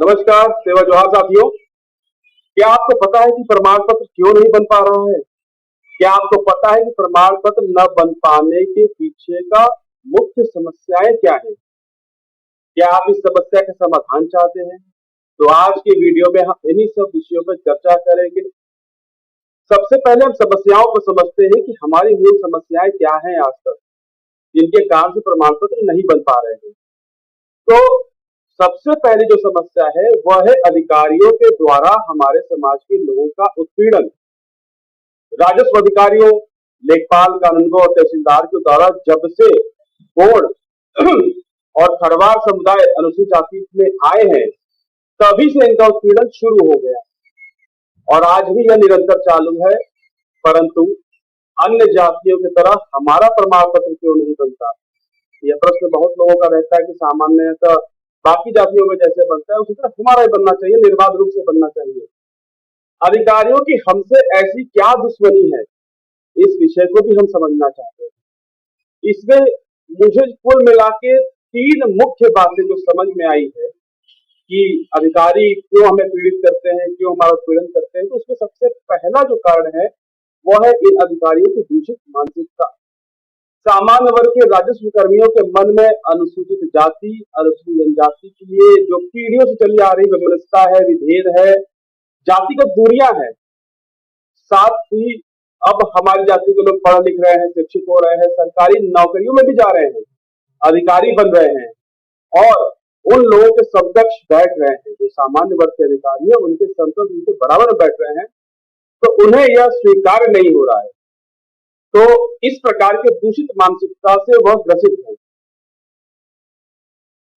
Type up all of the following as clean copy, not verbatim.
नमस्कार सेवा जोहार साथियों। क्या आपको पता है कि प्रमाण पत्र क्यों नहीं बन पा रहा है? क्या आपको पता है कि प्रमाण पत्र न बन पाने के पीछे का मुख्य समस्याएं क्या है? क्या आप इस समस्या का समाधान चाहते हैं? तो आज के वीडियो में हम इन्हीं सब विषयों पर चर्चा करेंगे। सबसे पहले हम समस्याओं को समझते हैं कि हमारी मूल समस्याएं क्या हैं आज तक, जिनके कारण से प्रमाण पत्र नहीं बन पा रहे हैं। तो सबसे पहले जो समस्या है वह है अधिकारियों के द्वारा हमारे समाज के लोगों का उत्पीड़न। राजस्व अधिकारियों, लेखपाल, कानूनगो और तहसीलदार के द्वारा जब से गोंड और खरवार समुदाय अनुसूचित जाति में आए हैं, तभी से इनका उत्पीड़न शुरू हो गया और आज भी यह निरंतर चालू है। परंतु अन्य जातियों की तरह हमारा प्रमाण पत्र क्यों नहीं बनता? यह प्रश्न बहुत लोगों का रहता है कि सामान्यतः बाकी जातियों में जैसे बनता है उसी तरह हमारा ही बनना चाहिए, निर्बाध रूप से बनना चाहिए। अधिकारियों की हमसे ऐसी क्या दुश्मनी है, इस विषय को भी हम समझना चाहते हैं। इसमें मुझे कुल मिला के 3 मुख्य बातें जो समझ में आई है कि अधिकारी क्यों हमें पीड़ित करते हैं, क्यों हमारा उत्पीड़न करते हैं। तो उसमें सबसे पहला जो कारण है वह है इन अधिकारियों की दूषित मानसिकता। सामान्य वर्ग के राजस्व कर्मियों के मन में अनुसूचित जाति, अनुसूचित जनजाति के लिए जो पीढ़ियों से चली आ रही वैमनस्यता है, विभेद है, जातिगत दूरियां हैं। साथ ही अब हमारी जाति के लोग पढ़ लिख रहे हैं, शिक्षित हो रहे हैं, सरकारी नौकरियों में भी जा रहे हैं, अधिकारी बन रहे हैं और उन लोगों के समकक्ष बैठ रहे हैं। जो सामान्य वर्ग के अधिकारी है उनके समकक्ष उनके बराबर बैठ रहे हैं, तो उन्हें यह स्वीकार नहीं हो रहा है। तो इस प्रकार के दूषित मानसिकता से वह ग्रसित है।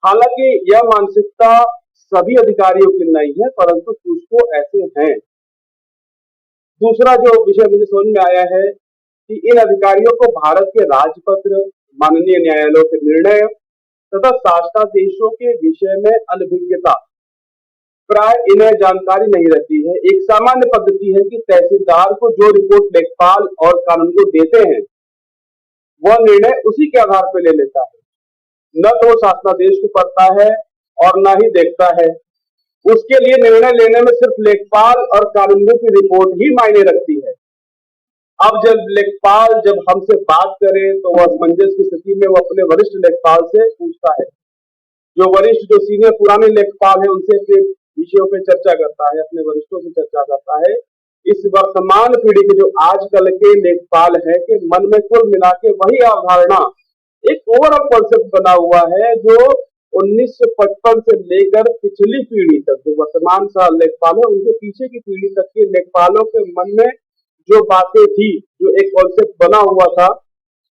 हालांकि यह मानसिकता सभी अधिकारियों की नहीं है, परंतु कुछ तो ऐसे हैं। दूसरा जो विषय मुझे समझ में आया है कि इन अधिकारियों को भारत के राजपत्र, माननीय न्यायालयों के निर्णय तथा शासनादेशों के विषय में अनभिज्ञता, प्राय इन्हें जानकारी नहीं रहती है। एक सामान्य पद्धति है कि तहसीलदार को जो रिपोर्ट लेखपाल और कानून को देते हैं वह निर्णय उसी के आधार पर ले लेता है। न तो शासनादेश को पढ़ता है और न ही देखता है। उसके लिए निर्णय लेने में सिर्फ लेखपाल और कानूनगो की रिपोर्ट ही मायने रखती है। अब जब लेखपाल जब हमसे बात करे तो वह असमंजस की स्थिति में वो अपने वरिष्ठ लेखपाल से पूछता है। जो वरिष्ठ जो सीनियर पुराने लेखपाल है उनसे फिर विषयों पे चर्चा करता है, अपने वरिष्ठों से चर्चा करता है। इस वर्तमान पीढ़ी के जो आजकल के लेखपाल है के मन में कुल मिला के वही अवधारणा, एक ओवरऑल कॉन्सेप्ट बना हुआ है जो 1955 से लेकर पिछली पीढ़ी तक, जो वर्तमान लेखपाल है उनके पीछे की पीढ़ी तक के लेखपालों के मन में जो बातें थी, जो एक कॉन्सेप्ट बना हुआ था,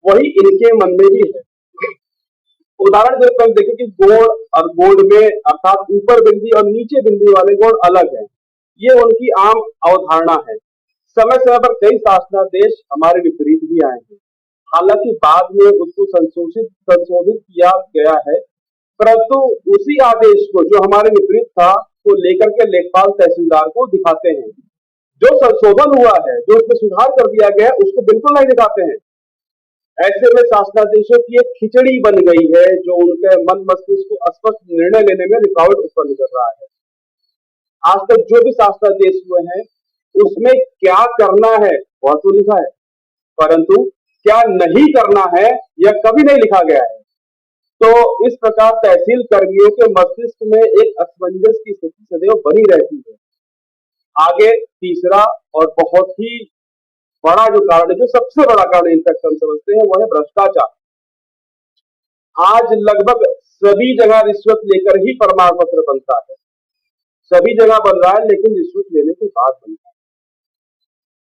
वही इनके मन में भी है। उदाहरण के तौर पर देखें कि गोंड और गोंड में अर्थात ऊपर बिंदी और नीचे बिंदी वाले गोंड अलग है, ये उनकी आम अवधारणा है। समय समय पर कई शासनादेश हमारे विपरीत भी आए हैं, हालांकि बाद में उसको संशोधित किया गया है, परंतु उसी आदेश को जो हमारे विपरीत था को लेकर के लेखपाल तहसीलदार को दिखाते हैं। जो संशोधन हुआ है, जो उसमें सुधार कर दिया गया है, उसको बिल्कुल नहीं दिखाते हैं। ऐसे में शासनादेशों की एक खिचड़ी बन गई है जो उनके मन मस्तिष्क को स्पष्ट निर्णय लेने में रुकावट उत्पन्न कर रहा है। आज तक जो भी शासनादेश हुए हैं उसमें क्या करना है वह तो लिखा है, परंतु क्या नहीं करना है यह कभी नहीं लिखा गया है। तो इस प्रकार तहसील कर्मियों के मस्तिष्क में एक असमंजस की स्थिति सदैव बनी रहती है। आगे तीसरा और बहुत ही बड़ा जो कारण है, जो सबसे बड़ा कारण इनफैक्ट हम समझते हैं, वह है भ्रष्टाचार। आज लगभग सभी जगह रिश्वत लेकर ही प्रमाण पत्र बनता है। सभी जगह बन रहा है, लेकिन रिश्वत लेने के बाद बनता है।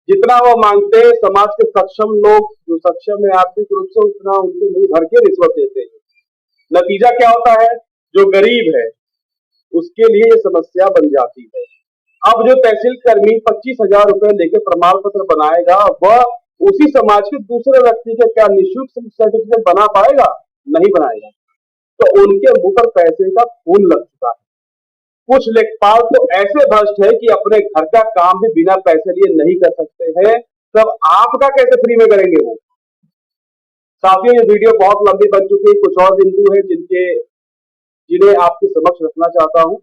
जितना वो मांगते हैं समाज के सक्षम लोग, जो सक्षम है आर्थिक रूप से, उतना उनके मुंह भर के रिश्वत देते हैं। नतीजा क्या होता है? जो गरीब है उसके लिए ये समस्या बन जाती है। अब जो तहसील कर्मी 25,000 रुपए लेके प्रमाण पत्र बनाएगा, वह उसी समाज के दूसरे व्यक्ति के क्या निःशुल्क सर्टिफिकेट बना पाएगा? नहीं बनाएगा। तो उनके मुंह पर पैसे का खून लग चुका है। कुछ लेखपाल तो ऐसे भ्रष्ट है कि अपने घर का काम भी बिना पैसे लिए नहीं कर सकते हैं, तब आपका कैसे फ्री में करेंगे वो? साथियों, ये वीडियो बहुत लंबी बन चुकी है। कुछ और बिंदु है जिन्हें आपके समक्ष रखना चाहता हूं।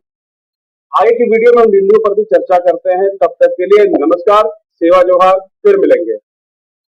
आगे की वीडियो में हम बिंदुओं पर भी चर्चा करते हैं। तब तक के लिए नमस्कार, सेवा जोहार, फिर मिलेंगे।